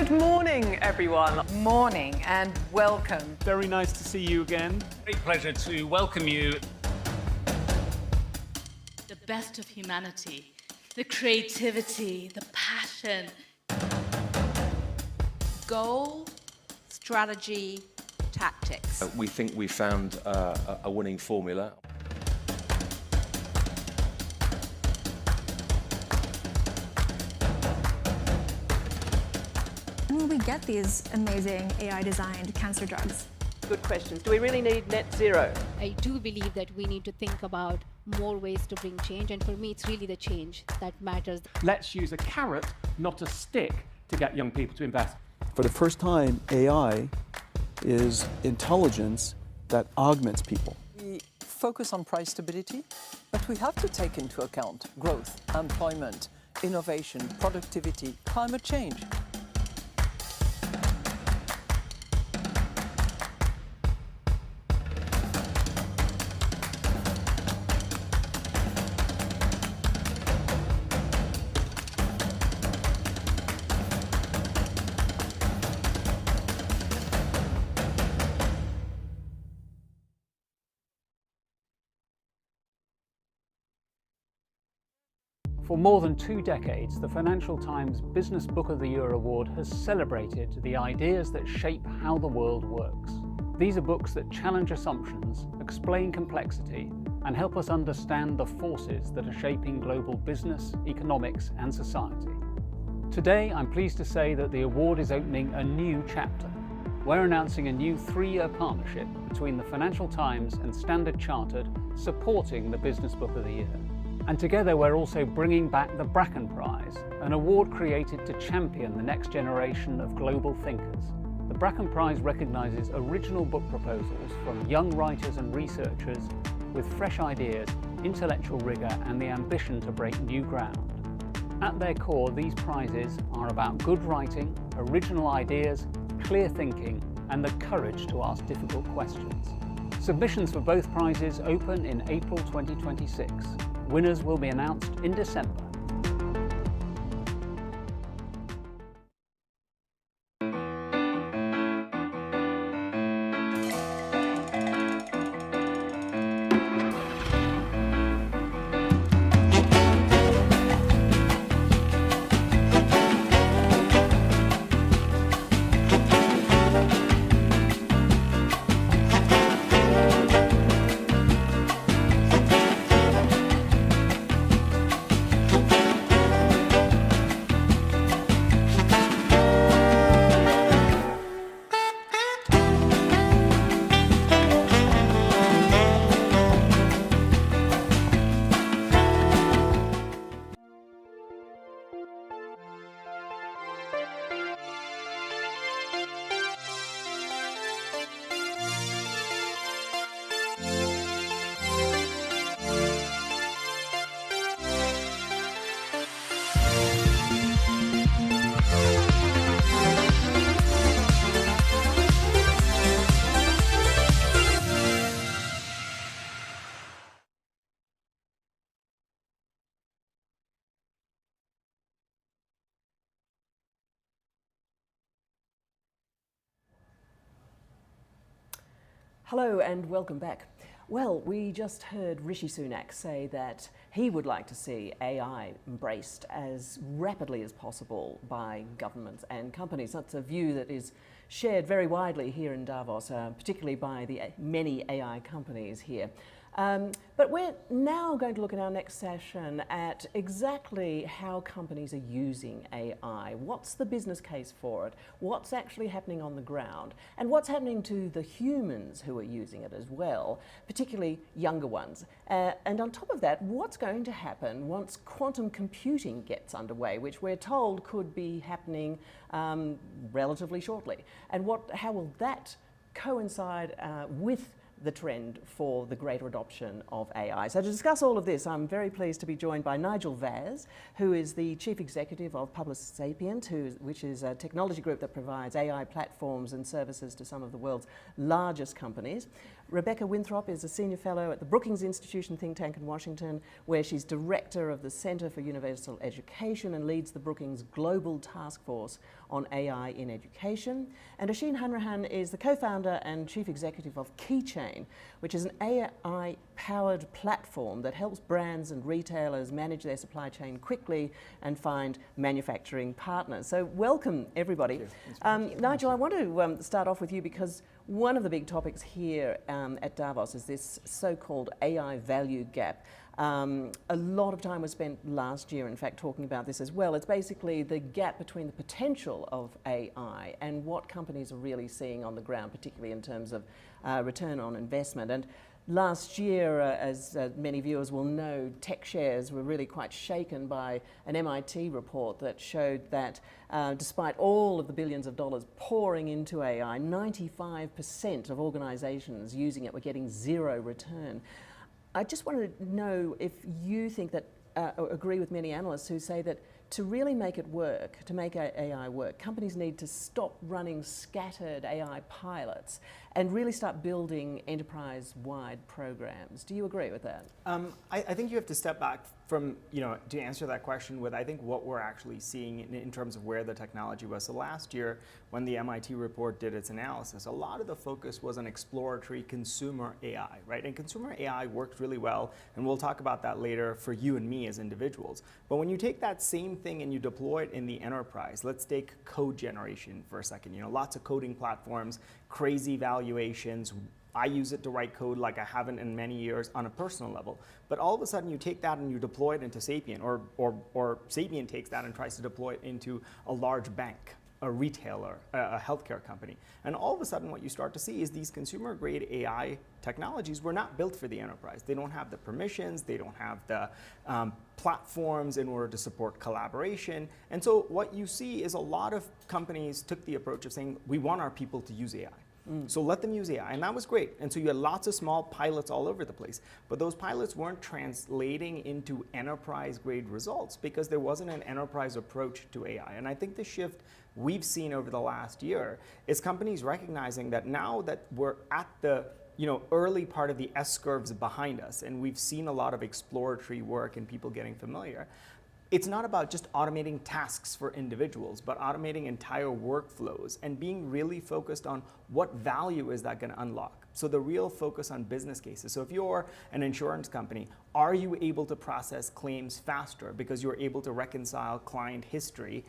Good morning, everyone. Morning and welcome. Very nice to see you again. Great pleasure to welcome you. The best of humanity, the creativity, the passion. Goal, strategy, tactics. We think we found a winning formula. When will we get these amazing AI-designed cancer drugs? Good questions. Do we really need net zero? I do believe that we need to think about more ways to bring change, and for me it's really the change that matters. Let's use a carrot, not a stick, to get young people to invest. For the first time, AI is intelligence that augments people. We focus on price stability, but we have to take into account growth, employment, innovation, productivity, climate change. For more than 2 decades, the Financial Times Business Book of the Year Award has celebrated the ideas that shape how the world works. These are books that challenge assumptions, explain complexity, and help us understand the forces that are shaping global business, economics, and society. Today, I'm pleased to say that the award is opening a new chapter. We're announcing a new 3-year partnership between the Financial Times and Standard Chartered, supporting the Business Book of the Year. And together we're also bringing back the Bracken Prize, an award created to champion the next generation of global thinkers. The Bracken Prize recognises original book proposals from young writers and researchers with fresh ideas, intellectual rigour and the ambition to break new ground. At their core, these prizes are about good writing, original ideas, clear thinking and the courage to ask difficult questions. Submissions for both prizes open in April 2026. Winners will be announced in December. Hello and welcome back. Well, we just heard Rishi Sunak say that he would like to see AI embraced as rapidly as possible by governments and companies. That's a view that is shared very widely here in Davos, particularly by the many AI companies here. But we're now going to look in our next session at exactly how companies are using AI. What's the business case for it? What's actually happening on the ground? And what's happening to the humans who are using it as well, particularly younger ones? And on top of that, what's going to happen once quantum computing gets underway, which we're told could be happening relatively shortly? And how will that coincide with the trend for the greater adoption of AI. So to discuss all of this, I'm very pleased to be joined by Nigel Vaz, who is the Chief Executive of Publicis Sapient, which is a technology group that provides AI platforms and services to some of the world's largest companies. Rebecca Winthrop is a senior fellow at the Brookings Institution think tank in Washington, where she's director of the Center for Universal Education and leads the Brookings Global Task Force on AI in Education. And Oisin Hanrahan is the co-founder and chief executive of Keychain, which is an AI-powered platform that helps brands and retailers manage their supply chain quickly and find manufacturing partners. So welcome, everybody. Nigel, I want to start off with you because one of the big topics here at Davos is this so-called AI value gap. A lot of time was spent last year, in fact, talking about this as well. It's basically the gap between the potential of AI and what companies are really seeing on the ground, particularly in terms of return on investment. And last year, as many viewers will know, tech shares were really quite shaken by an MIT report that showed that despite all of the billions of dollars pouring into AI, 95% of organizations using it were getting zero return. I just wanted to know if you think that, agree with many analysts who say that to really make it work, to make AI work, companies need to stop running scattered AI pilots and really start building enterprise-wide programs. Do you agree with that? I think you have to step back from, to answer that question with, I think, what we're actually seeing in terms of where the technology was. So last year, when the MIT report did its analysis, a lot of the focus was on exploratory consumer AI, right? And consumer AI worked really well, and we'll talk about that later for you and me as individuals. But when you take that same thing and you deploy it in the enterprise, let's take code generation for a second. Lots of coding platforms, crazy valuations. I use it to write code like I haven't in many years on a personal level. But all of a sudden you take that and you deploy it into Sapient, or Sapient takes that and tries to deploy it into a large bank, a retailer, a healthcare company. And all of a sudden what you start to see is these consumer grade AI technologies were not built for the enterprise. They don't have the permissions, they don't have the platforms in order to support collaboration. And so what you see is a lot of companies took the approach of saying, we want our people to use AI. So let them use AI, and that was great. And so you had lots of small pilots all over the place, but those pilots weren't translating into enterprise-grade results because there wasn't an enterprise approach to AI. And I think the shift we've seen over the last year is companies recognizing that now that we're at the early part of the S-curves behind us, and we've seen a lot of exploratory work and people getting familiar, it's not about just automating tasks for individuals, but automating entire workflows and being really focused on what value is that going to unlock. So the real focus on business cases. So if you're an insurance company, are you able to process claims faster because you're able to reconcile client history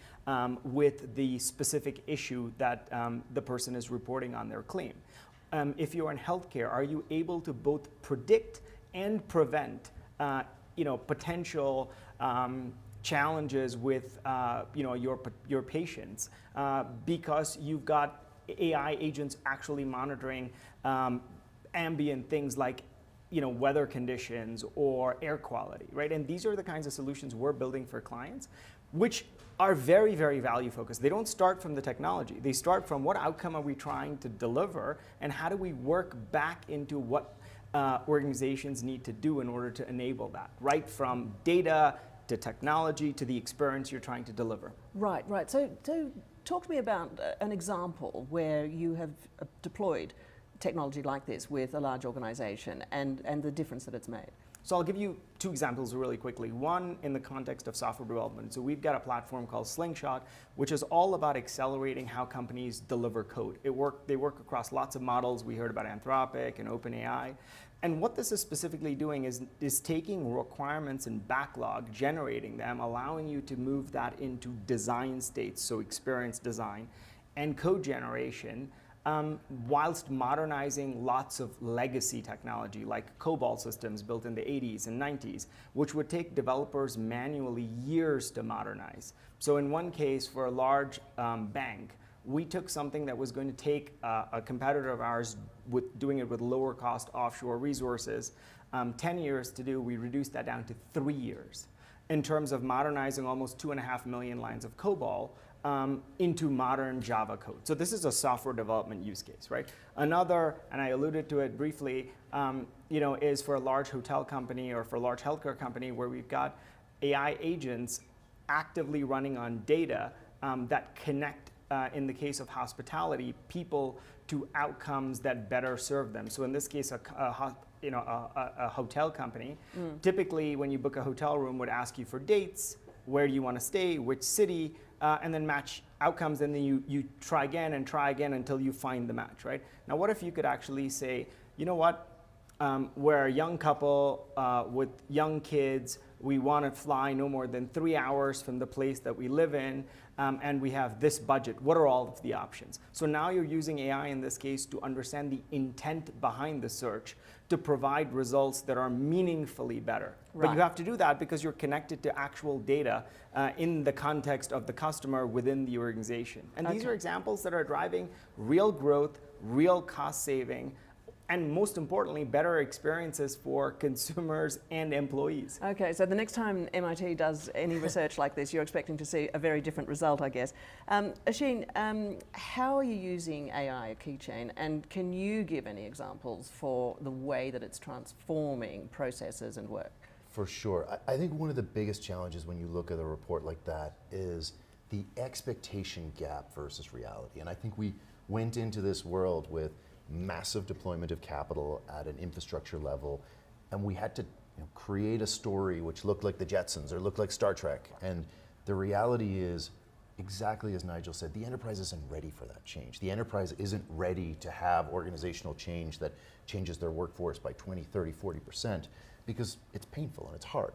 with the specific issue that the person is reporting on their claim? If you're in healthcare, are you able to both predict and prevent potential challenges with your patients because you've got AI agents actually monitoring ambient things like weather conditions or air quality, right? And these are the kinds of solutions we're building for clients, which are very, very value focused. They don't start from the technology. They start from what outcome are we trying to deliver and how do we work back into what organizations need to do in order to enable that, right from data to technology to the experience you're trying to deliver. Right. So talk to me about an example where you have deployed technology like this with a large organization and the difference that it's made. So I'll give you two examples really quickly. One in the context of software development. So we've got a platform called Slingshot, which is all about accelerating how companies deliver code. They work across lots of models. We heard about Anthropic and OpenAI. And what this is specifically doing is taking requirements and backlog, generating them, allowing you to move that into design states, so experience design, and code generation, whilst modernizing lots of legacy technology like COBOL systems built in the 80s and 90s, which would take developers manually years to modernize. So in one case, for a large bank, we took something that was going to take a competitor of ours doing it with lower cost offshore resources, 10 years to do. We reduced that down to 3 years in terms of modernizing almost 2.5 million lines of COBOL into modern Java code. So this is a software development use case, right? Another, and I alluded to it briefly, is for a large hotel company or for a large healthcare company where we've got AI agents actively running on data that connect in the case of hospitality, people to outcomes that better serve them. So in this case, a hotel company, typically when you book a hotel room would ask you for dates, where do you want to stay, which city, and then match outcomes, and then you try again until you find the match, right? Now what if you could actually say, you know what, we're a young couple with young kids, we want to fly no more than 3 hours from the place that we live in, and we have this budget. What are all of the options? So now you're using AI in this case to understand the intent behind the search to provide results that are meaningfully better. Right. But you have to do that because you're connected to actual data in the context of the customer within the organization. And these are examples that are driving real growth, real cost saving, and most importantly, better experiences for consumers and employees. Okay, so the next time MIT does any research like this, you're expecting to see a very different result, I guess. Asheen, how are you using AI at Keychain, and can you give any examples for the way that it's transforming processes and work? For sure. I think one of the biggest challenges when you look at a report like that is the expectation gap versus reality. And I think we went into this world with massive deployment of capital at an infrastructure level, and we had to create a story which looked like the Jetsons or looked like Star Trek. And the reality is, exactly as Nigel said, the enterprise isn't ready for that change. The enterprise isn't ready to have organizational change that changes their workforce by 20, 30, 40%, because it's painful and it's hard.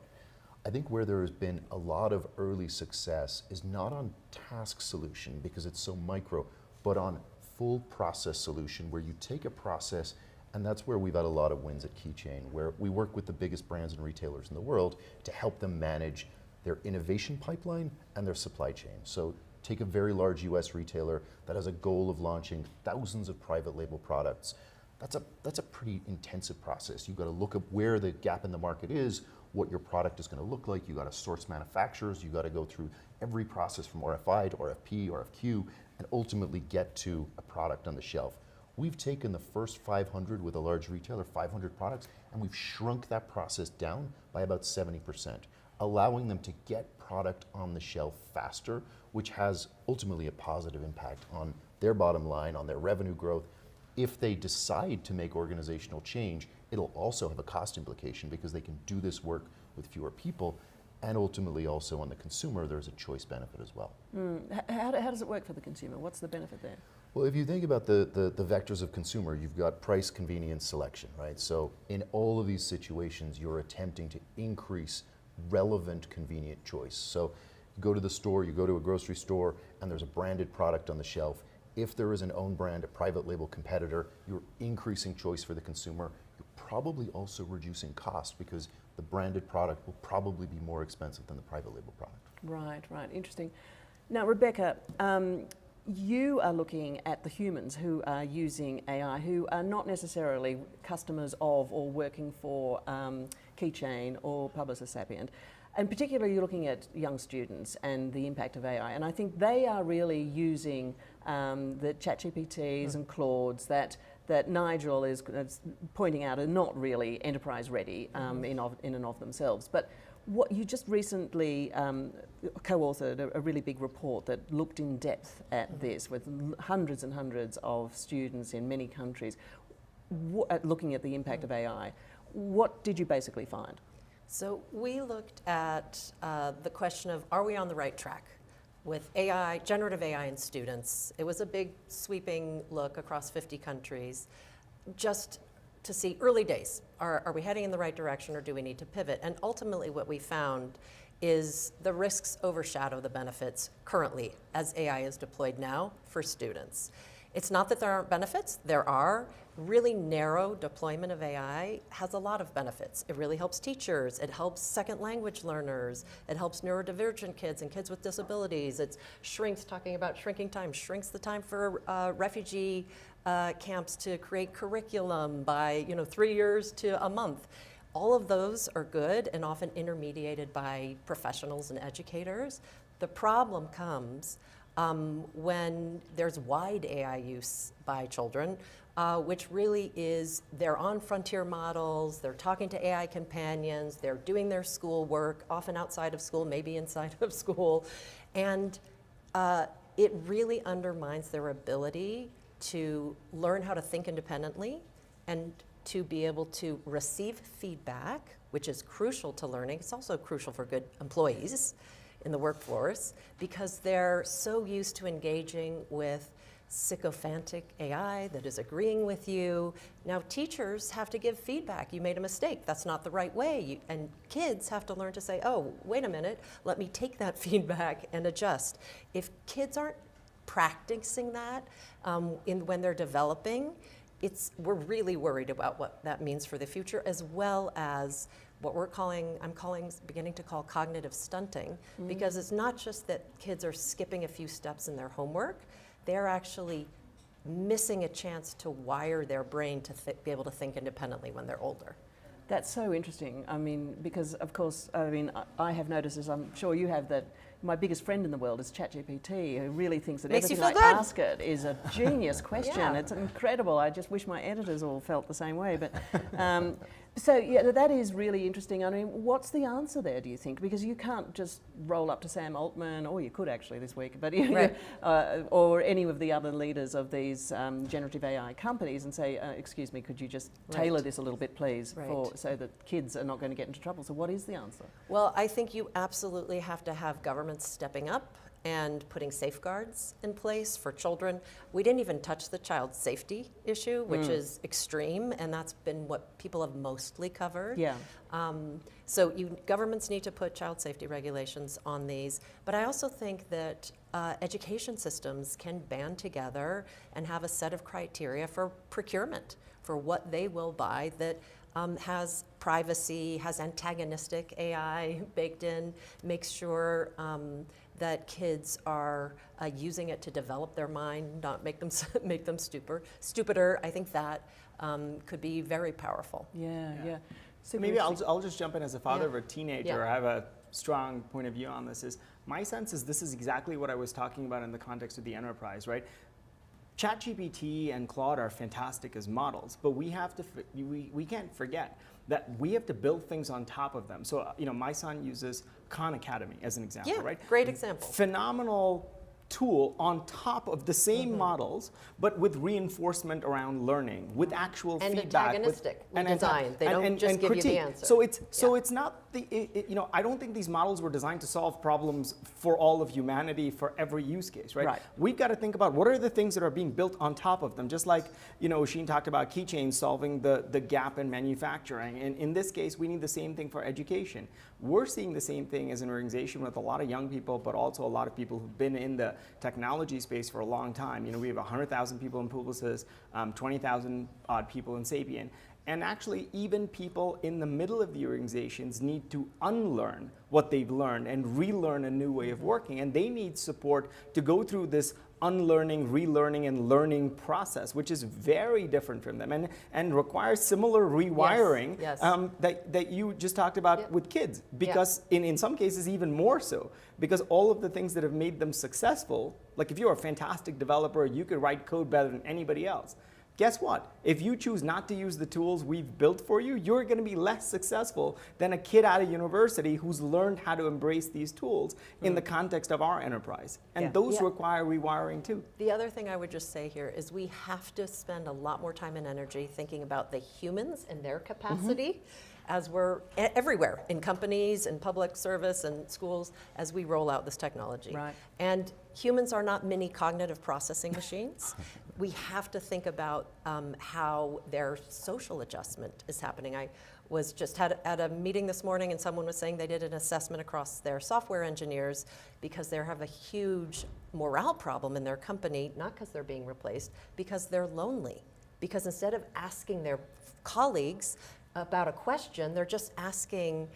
I think where there has been a lot of early success is not on task solution because it's so micro, but on full process solution where you take a process, and that's where we've had a lot of wins at Keychain, where we work with the biggest brands and retailers in the world to help them manage their innovation pipeline and their supply chain. So take a very large US retailer that has a goal of launching thousands of private label products. That's a pretty intensive process. You've got to look at where the gap in the market is, what your product is going to look like. You've got to source manufacturers. You've got to go through every process from RFI to RFP, RFQ, and ultimately get to a product on the shelf. We've taken the first 500 with a large retailer, 500 products, and we've shrunk that process down by about 70%, allowing them to get product on the shelf faster, which has ultimately a positive impact on their bottom line, on their revenue growth. If they decide to make organizational change, it'll also have a cost implication because they can do this work with fewer people. And ultimately also on the consumer, there's a choice benefit as well. How does it work for the consumer? What's the benefit there? Well, if you think about the vectors of consumer, you've got price, convenience, selection, right? So in all of these situations, you're attempting to increase relevant, convenient choice. So you go to the store, you go to a grocery store, and there's a branded product on the shelf. If there is an own brand, a private label competitor, you're increasing choice for the consumer. You're probably also reducing cost because the branded product will probably be more expensive than the private label product. Right, interesting. Now, Rebecca, you are looking at the humans who are using AI, who are not necessarily customers of or working for Keychain or Publicis Sapient. And particularly you're looking at young students and the impact of AI. And I think they are really using the ChatGPTs and Claudes that Nigel is pointing out are not really enterprise ready in and of themselves. But what you just recently co-authored a really big report that looked in depth at this with hundreds and hundreds of students in many countries looking at the impact of AI. What did you basically find? So we looked at the question of, are we on the right track with AI, generative AI in students? It was a big sweeping look across 50 countries, just to see early days. Are we heading in the right direction or do we need to pivot? And ultimately what we found is the risks overshadow the benefits currently as AI is deployed now for students. It's not that there aren't benefits, there are. Really narrow deployment of AI has a lot of benefits. It really helps teachers, it helps second language learners, it helps neurodivergent kids and kids with disabilities. It shrinks, talking about shrinking time, shrinks the time for refugee camps to create curriculum by 3 years to a month. All of those are good and often intermediated by professionals and educators. The problem comes when there's wide AI use by children, which really is they're on frontier models, they're talking to AI companions, they're doing their school work, often outside of school, maybe inside of school, and it really undermines their ability to learn how to think independently and to be able to receive feedback, which is crucial to learning. It's also crucial for good employees in the workforce because they're so used to engaging with sycophantic AI that is agreeing with you. Now teachers have to give feedback. You made a mistake. That's not the right way. And kids have to learn to say, oh, wait a minute, let me take that feedback and adjust. If kids aren't practicing that when they're developing, we're really worried about what that means for the future, as well as what I'm beginning to call cognitive stunting, because it's not just that kids are skipping a few steps in their homework, they're actually missing a chance to wire their brain to be able to think independently when they're older. That's so interesting. I mean, because of course, I have noticed, as I'm sure you have, that my biggest friend in the world is ChatGPT, who really thinks that everything I ask it is a genius question. Yeah. It's incredible. I just wish my editors all felt the same way. But so yeah, that is really interesting. I mean, what's the answer there, do you think? Because you can't just roll up to Sam Altman, or you could actually this week, but or any of the other leaders of these generative AI companies and say, excuse me, could you just tailor this a little bit, please, so that kids are not going to get into trouble? So what is the answer? Well, I think you absolutely have to have governments stepping up and putting safeguards in place for children. We didn't even touch the child safety issue, which is extreme, and that's been what people have mostly covered. Yeah. So governments need to put child safety regulations on these, but I also think that education systems can band together and have a set of criteria for procurement, for what they will buy that has privacy, has antagonistic AI baked in, makes sure that kids are using it to develop their mind, not make them stupider. I think that could be very powerful. Yeah. So maybe I'll just jump in as a father of a teenager. I have a strong point of view on this. My sense is this is exactly what I was talking about in the context of the enterprise, right? ChatGPT and Claude are fantastic as models, but we can't forget that we have to build things on top of them. So, my son uses Khan Academy as an example, right? Great example. Phenomenal tool on top of the same models, but with reinforcement around learning, with actual and feedback. Antagonistic design. They don't just give you the answer. So it's not I don't think these models were designed to solve problems for all of humanity for every use case, right? We've got to think about what are the things that are being built on top of them. Just like, Oisin talked about keychains solving the gap in manufacturing. And in this case, we need the same thing for education. We're seeing the same thing as an organization with a lot of young people, but also a lot of people who've been in the technology space for a long time. We have 100,000 people in Publicis, 20,000 odd people in Sapien. And actually, even people in the middle of the organizations need to unlearn what they've learned and relearn a new way of working. And they need support to go through this unlearning, relearning, and learning process, which is very different from them and requires similar rewiring that you just talked about with kids. Because in some cases, even more so. Because all of the things that have made them successful, like if you're a fantastic developer, you could write code better than anybody else. Guess what? If you choose not to use the tools we've built for you, you're going to be less successful than a kid out of university who's learned how to embrace these tools in the context of our enterprise. And those require rewiring too. The other thing I would just say here is we have to spend a lot more time and energy thinking about the humans and their capacity as we're everywhere, in companies, in public service, and schools, as we roll out this technology. And humans are not mini cognitive processing machines. We have to think about how their social adjustment is happening. I was just at a meeting this morning, and someone was saying they did an assessment across their software engineers because they have a huge morale problem in their company, not because they're being replaced, because they're lonely. Because instead of asking their colleagues about a question, they're just asking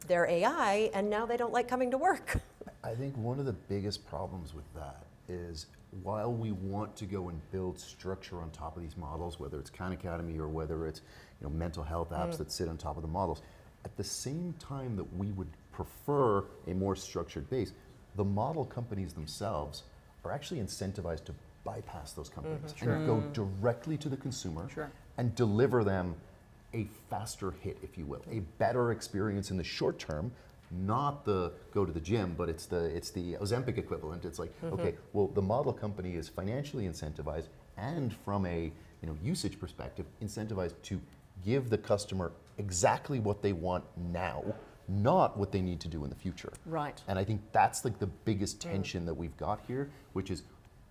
their AI, and now they don't like coming to work. I think one of the biggest problems with that is while we want to go and build structure on top of these models, whether it's Khan Academy or whether it's mental health apps that sit on top of the models, at the same time that we would prefer a more structured base, the model companies themselves are actually incentivized to bypass those companies and go directly to the consumer and deliver them a faster hit, if you will, a better experience in the short term, not the go to the gym, but it's the Ozempic equivalent. It's like, okay, well, the model company is financially incentivized and from a usage perspective, incentivized to give the customer exactly what they want now, not what they need to do in the future. Right. And I think that's like the biggest tension that we've got here, which is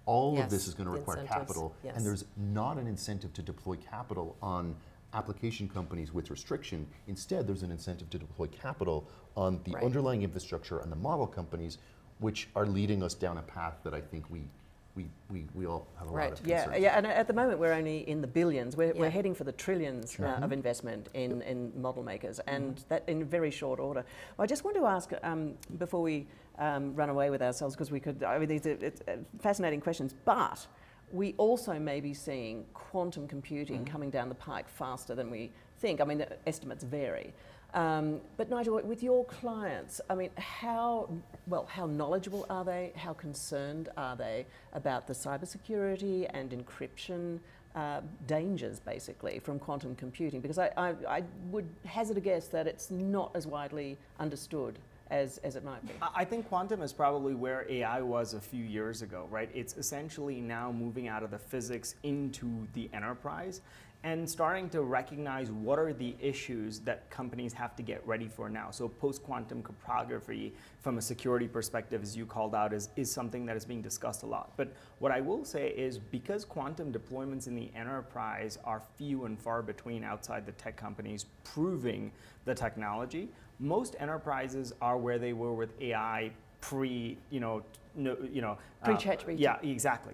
all of this is going to require capital, and there's not an incentive to deploy capital on application companies with restriction. Instead, there's an incentive to deploy capital on the underlying infrastructure and the model companies, which are leading us down a path that I think we all have a lot of concerns. Yeah, and at the moment we're only in the billions. We're heading for the trillions of investment in model makers, and that in very short order. Well, I just want to ask, before we run away with ourselves, because we could, I mean, these are fascinating questions, but we also may be seeing quantum computing coming down the pike faster than we think. I mean, the estimates vary. But Nigel, with your clients, I mean, how knowledgeable are they? How concerned are they about the cybersecurity and encryption dangers, basically, from quantum computing? Because I would hazard a guess that it's not as widely understood as it might be. I think quantum is probably where AI was a few years ago, right? It's essentially now moving out of the physics into the enterprise and starting to recognize what are the issues that companies have to get ready for now. So post-quantum cryptography, from a security perspective, as you called out, is something that is being discussed a lot. But what I will say is, because quantum deployments in the enterprise are few and far between outside the tech companies proving the technology, most enterprises are where they were with AI pre-ChatGPT. Yeah, exactly.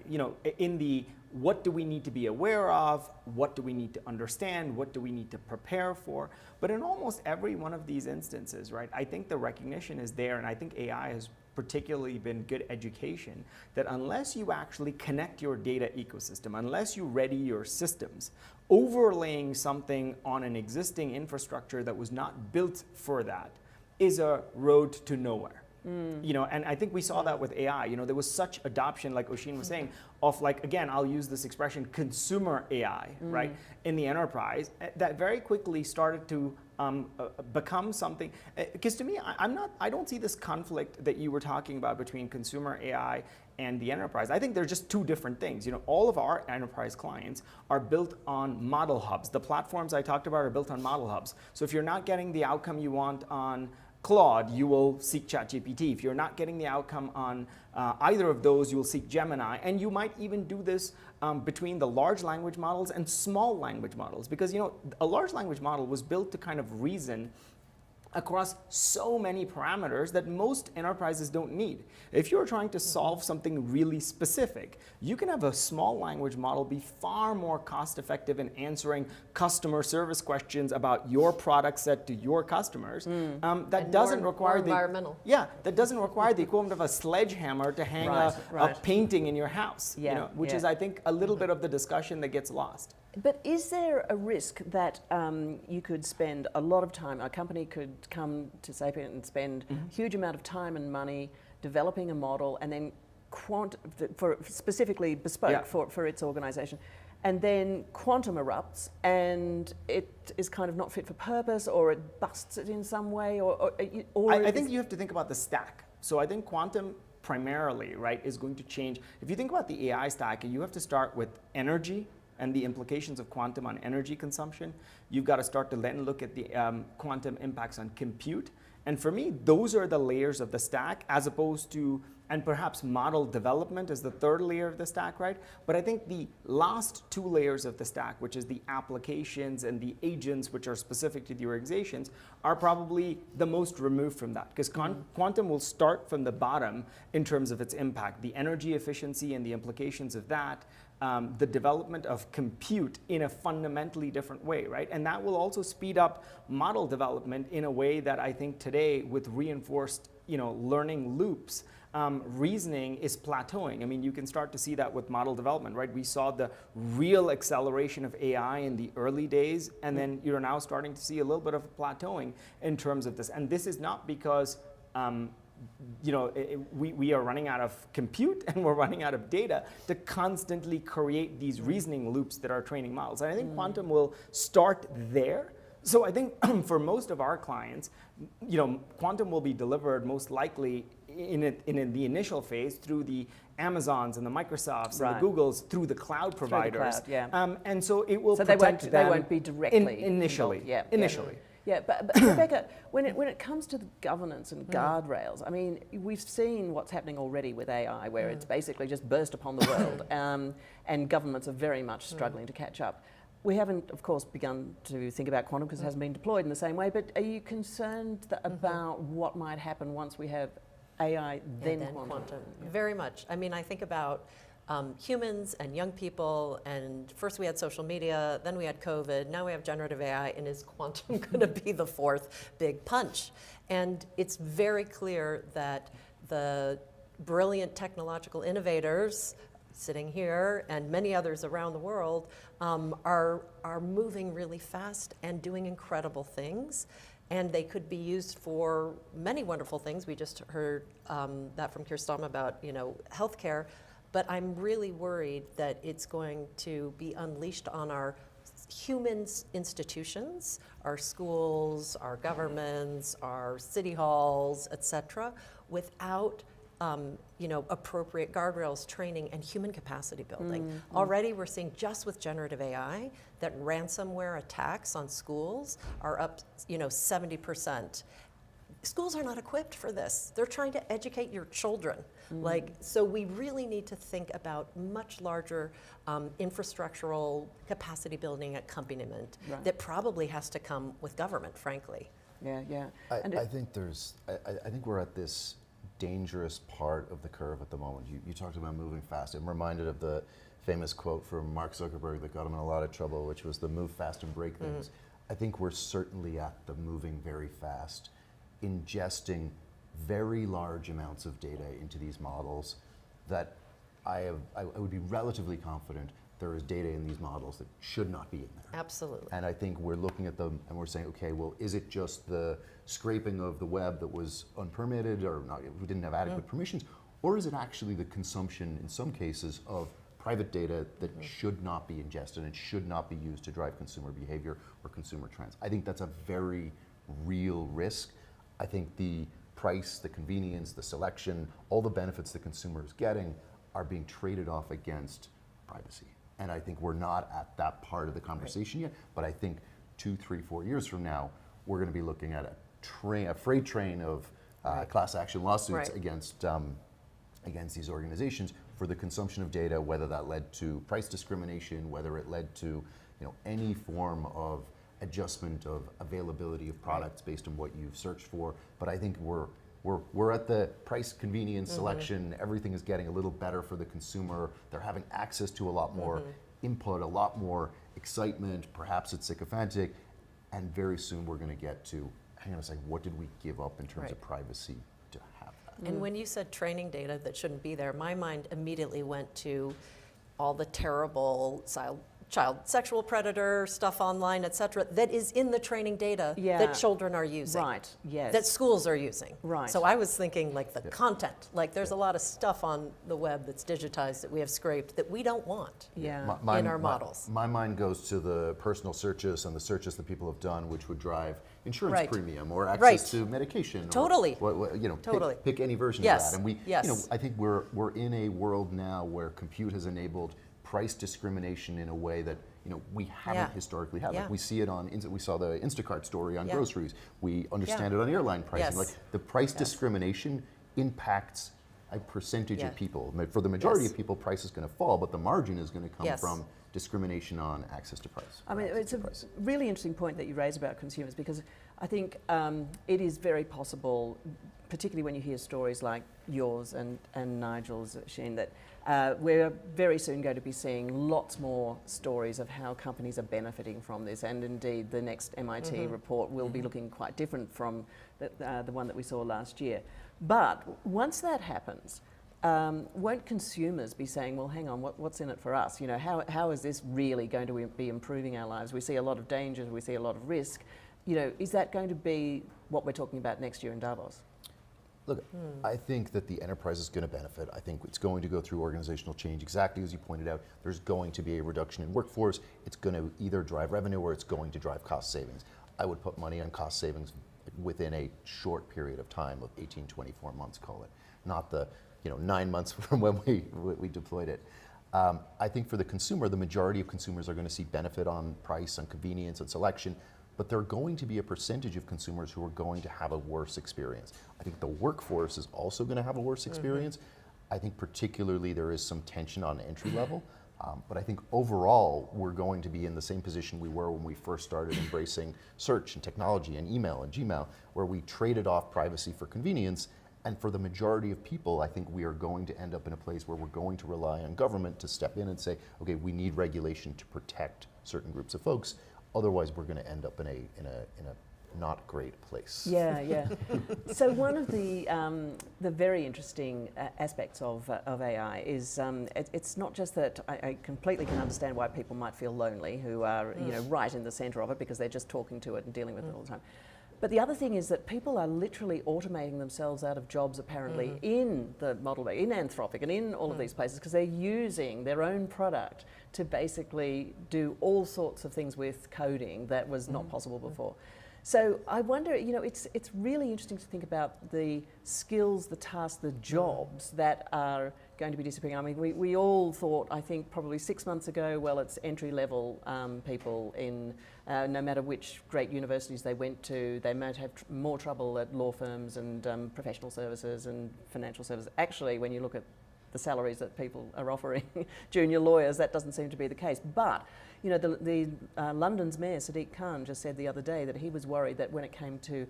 In the what do we need to be aware of, what do we need to understand, what do we need to prepare for. But in almost every one of these instances, right, I think the recognition is there, and I think AI has particularly been good education, that unless you actually connect your data ecosystem, unless you ready your systems, overlaying something on an existing infrastructure that was not built for that is a road to nowhere. And I think we saw that with AI. There was such adoption, like Oshin was saying, of, like, again, I'll use this expression, consumer AI, right, in the enterprise, that very quickly started to become something. Because to me, I don't see this conflict that you were talking about between consumer AI and the enterprise. I think they're just two different things. All of our enterprise clients are built on model hubs. The platforms I talked about are built on model hubs. So if you're not getting the outcome you want on Claude, you will seek ChatGPT. If you're not getting the outcome on either of those, you'll seek Gemini. And you might even do this between the large language models and small language models. Because a large language model was built to kind of reason across so many parameters that most enterprises don't need. If you're trying to solve something really specific, you can have a small language model be far more cost effective in answering customer service questions about your product set to your customers. That doesn't require environmental. That doesn't require the equivalent of a sledgehammer to hang a painting in your house, which is, I think, a little bit of the discussion that gets lost. But is there a risk that you could spend a lot of time, a company could come to Sapient and spend a huge amount of time and money developing a model and then specifically bespoke for its organization, and then quantum erupts and it is kind of not fit for purpose, or it busts it in some way, or I think you have to think about the stack. So I think quantum primarily, right, is going to change. If you think about the AI stack, you have to start with energy and the implications of quantum on energy consumption. You've got to start to then look at the quantum impacts on compute. And for me, those are the layers of the stack, as opposed to, and perhaps model development is the third layer of the stack, right? But I think the last two layers of the stack, which is the applications and the agents, which are specific to the organizations, are probably the most removed from that. Because quantum will start from the bottom in terms of its impact, the energy efficiency and the implications of that, the development of compute in a fundamentally different way, right? And that will also speed up model development in a way that I think today, with reinforced learning loops, reasoning is plateauing. I mean, you can start to see that with model development, right? We saw the real acceleration of AI in the early days, and then you're now starting to see a little bit of plateauing in terms of this. And this is not because we are running out of compute and we're running out of data to constantly create these reasoning loops that are training models. And I think quantum will start there, So I think for most of our clients, quantum will be delivered most likely in the initial phase through the Amazons and the Microsofts and the Googles through the cloud providers. Through the cloud, and so it will so protect they won't be directly initially. Involved. Yeah, but Rebecca, when it comes to the governance and guardrails, I mean, we've seen what's happening already with AI, where it's basically just burst upon the world, and governments are very much struggling to catch up. We haven't, of course, begun to think about quantum because it hasn't been deployed in the same way, but are you concerned about what might happen once we have AI, then quantum? Very much. I mean, I think about humans and young people, and first we had social media, then we had COVID, now we have generative AI, and is quantum going to be the fourth big punch? And it's very clear that the brilliant technological innovators sitting here and many others around the world are moving really fast and doing incredible things. And they could be used for many wonderful things. We just heard that from Kirsten about healthcare. But I'm really worried that it's going to be unleashed on our human institutions, our schools, our governments, our city halls, et cetera, without appropriate guardrails, training, and human capacity building. Already we're seeing, just with generative AI, that ransomware attacks on schools are up 70%. Schools are not equipped for this. They're trying to educate your children. So we really need to think about much larger infrastructural capacity building accompaniment that probably has to come with government, frankly. I think we're at this dangerous part of the curve at the moment. You talked about moving fast. I'm reminded of the famous quote from Mark Zuckerberg that got him in a lot of trouble, which was the move fast and break things. I think we're certainly at the moving very fast, ingesting very large amounts of data into these models that I would be relatively confident there is data in these models that should not be in there. Absolutely. And I think we're looking at them and we're saying, okay, well, is it just the scraping of the web that was unpermitted or not, we didn't have adequate permissions, or is it actually the consumption, in some cases, of private data that should not be ingested and should not be used to drive consumer behavior or consumer trends? I think that's a very real risk. I think the price, the convenience, the selection, all the benefits the consumer is getting are being traded off against privacy. And I think we're not at that part of the conversation yet, but I think 2, 3, 4 years from now, we're going to be looking at a freight train of class action lawsuits against these organizations for the consumption of data, whether that led to price discrimination, whether it led to any form of adjustment of availability of products based on what you've searched for. But I think we're at the price, convenience, selection. Everything is getting a little better for the consumer. They're having access to a lot more input, a lot more excitement. Perhaps it's sycophantic, and very soon we're going to get to, hang on a second, what did we give up in terms of privacy to have that? And when you said training data that shouldn't be there, my mind immediately went to all the terrible child sexual predator stuff online, et cetera, that is in the training data that children are using. That schools are using. So I was thinking like the content, like there's a lot of stuff on the web that's digitized that we have scraped that we don't want in our models. My mind goes to the personal searches and the searches that people have done, which would drive insurance premium or access to medication. Totally. Or, pick any version of that. And we, I think we're in a world now where compute has enabled price discrimination in a way that we haven't historically had. Like we see it on, we saw the Instacart story on groceries. We understand it on airline pricing. Like the price discrimination impacts a percentage of people. For the majority of people, price is going to fall, but the margin is going to come from discrimination on access to price. I mean, it's a really interesting point that you raise about consumers, because I think it is very possible, particularly when you hear stories like yours and Nigel's, Sheen, that we're very soon going to be seeing lots more stories of how companies are benefiting from this, and indeed the next MIT report will be looking quite different from the one that we saw last year. But once that happens, won't consumers be saying, well, hang on, what's in it for us? How is this really going to be improving our lives? We see a lot of dangers, we see a lot of risk. Is that going to be what we're talking about next year in Davos? Look, I think that the enterprise is going to benefit. I think it's going to go through organizational change. Exactly as you pointed out, there's going to be a reduction in workforce. It's going to either drive revenue or it's going to drive cost savings. I would put money on cost savings within a short period of time of 18, 24 months, call it, not the 9 months from when we deployed it. I think for the consumer, the majority of consumers are going to see benefit on price, on convenience, and selection, but there are going to be a percentage of consumers who are going to have a worse experience. I think the workforce is also going to have a worse experience. I think particularly there is some tension on entry level, but I think overall we're going to be in the same position we were when we first started embracing search and technology and email and Gmail, where we traded off privacy for convenience. And for the majority of people, I think we are going to end up in a place where we're going to rely on government to step in and say, okay, we need regulation to protect certain groups of folks. Otherwise, we're going to end up in a not great place. Yeah, yeah. So one of the very interesting aspects of AI is it's not just that I completely can understand why people might feel lonely, who are right in the centre of it because they're just talking to it and dealing with it all the time. But the other thing is that people are literally automating themselves out of jobs apparently in the model, in Anthropic and in all of these places because they're using their own product to basically do all sorts of things with coding that was not possible before. So I wonder, it's really interesting to think about the skills, the tasks, the jobs that are going to be disappearing. I mean, we all thought, I think probably 6 months ago, well, it's entry-level people in no matter which great universities they went to, they might have more trouble at law firms and professional services and financial services. Actually, when you look at the salaries that people are offering junior lawyers, that doesn't seem to be the case. But London's Mayor, Sadiq Khan, just said the other day that he was worried that when it came to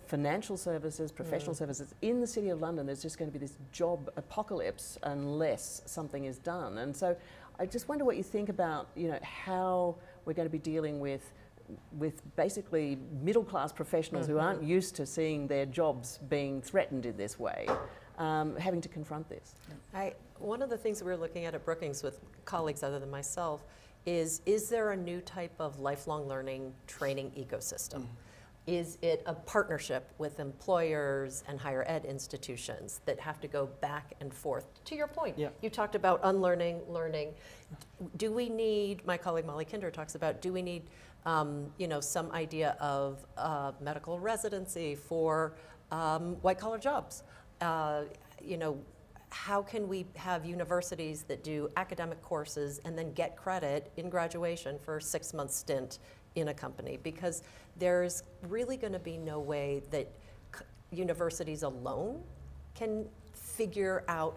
financial services, professional services, in the City of London, there's just going to be this job apocalypse unless something is done. And so I just wonder what you think about, how we're going to be dealing with basically middle-class professionals who aren't used to seeing their jobs being threatened in this way, having to confront this. One of the things we're looking at Brookings with colleagues other than myself is there a new type of lifelong learning training ecosystem? Is it a partnership with employers and higher ed institutions that have to go back and forth? To your point, you talked about unlearning, learning. Do we need, my colleague Molly Kinder talks about, do we need some idea of medical residency for white-collar jobs? How can we have universities that do academic courses and then get credit in graduation for a 6-month stint in a company? Because there's really going to be no way that universities alone can figure out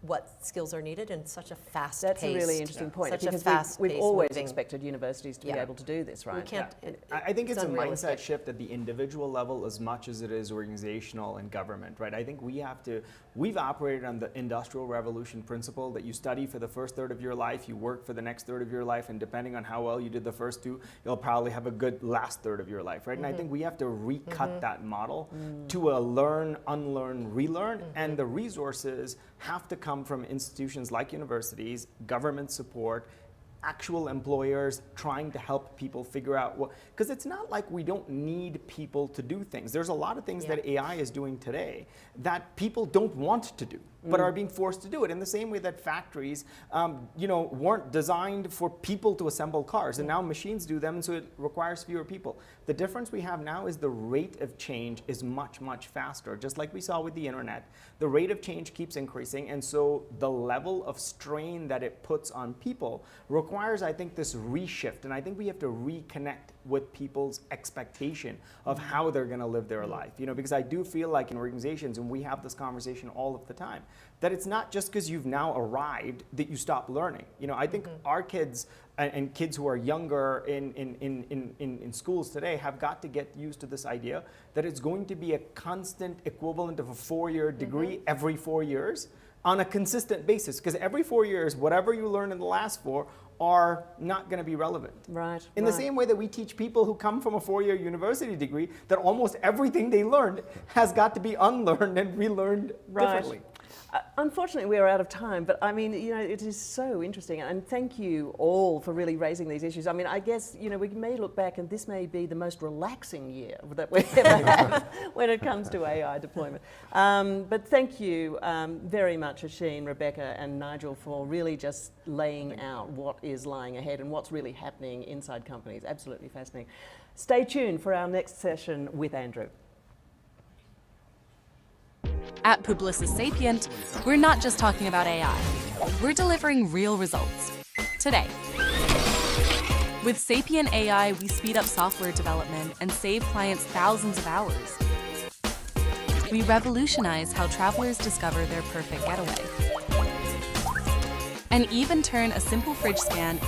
what skills are needed in such a fast-paced. That's a really interesting point, because we've always expected universities to be able to do this, right? We can't. I think it's a mindset shift at the individual level as much as it is organizational and government, right? I think we've operated on the Industrial Revolution principle that you study for the first third of your life, you work for the next third of your life, and depending on how well you did the first two, you'll probably have a good last third of your life, right? And I think we have to recut that model to a learn, unlearn, relearn, and the resources have to come from institutions like universities, government support, actual employers trying to help people figure out what, because it's not like we don't need people to do things. There's a lot of things that AI is doing today that people don't want to do, but are being forced to do it in the same way that factories, weren't designed for people to assemble cars, and now machines do them, and so it requires fewer people. The difference we have now is the rate of change is much, much faster. Just like we saw with the internet, the rate of change keeps increasing, and so the level of strain that it puts on people requires, I think, this reshift, and I think we have to reconnect with people's expectation of how they're going to live their life. Because I do feel like in organizations, and we have this conversation all of the time, that it's not just because you've now arrived that you stop learning. I think our kids and kids who are younger in schools today have got to get used to this idea that it's going to be a constant equivalent of a 4-year degree every 4 years on a consistent basis, because every 4 years, whatever you learn in the last 4 are not going to be relevant. Right. In the same way that we teach people who come from a 4-year university degree that almost everything they learned has got to be unlearned and relearned differently. Unfortunately, we are out of time, but I mean, you know, it is so interesting, and thank you all for really raising these issues. I mean, I guess, you know, we may look back and this may be the most relaxing year that we ever have when it comes to AI deployment. But thank you very much, Asheen, Rebecca, and Nigel, for really just laying out what is lying ahead and what's really happening inside companies. Absolutely fascinating. Stay tuned for our next session with Andrew. At Publicis Sapient, we're not just talking about AI. We're delivering real results. Today. With Sapient AI, we speed up software development and save clients thousands of hours. We revolutionize how travelers discover their perfect getaway. And even turn a simple fridge scan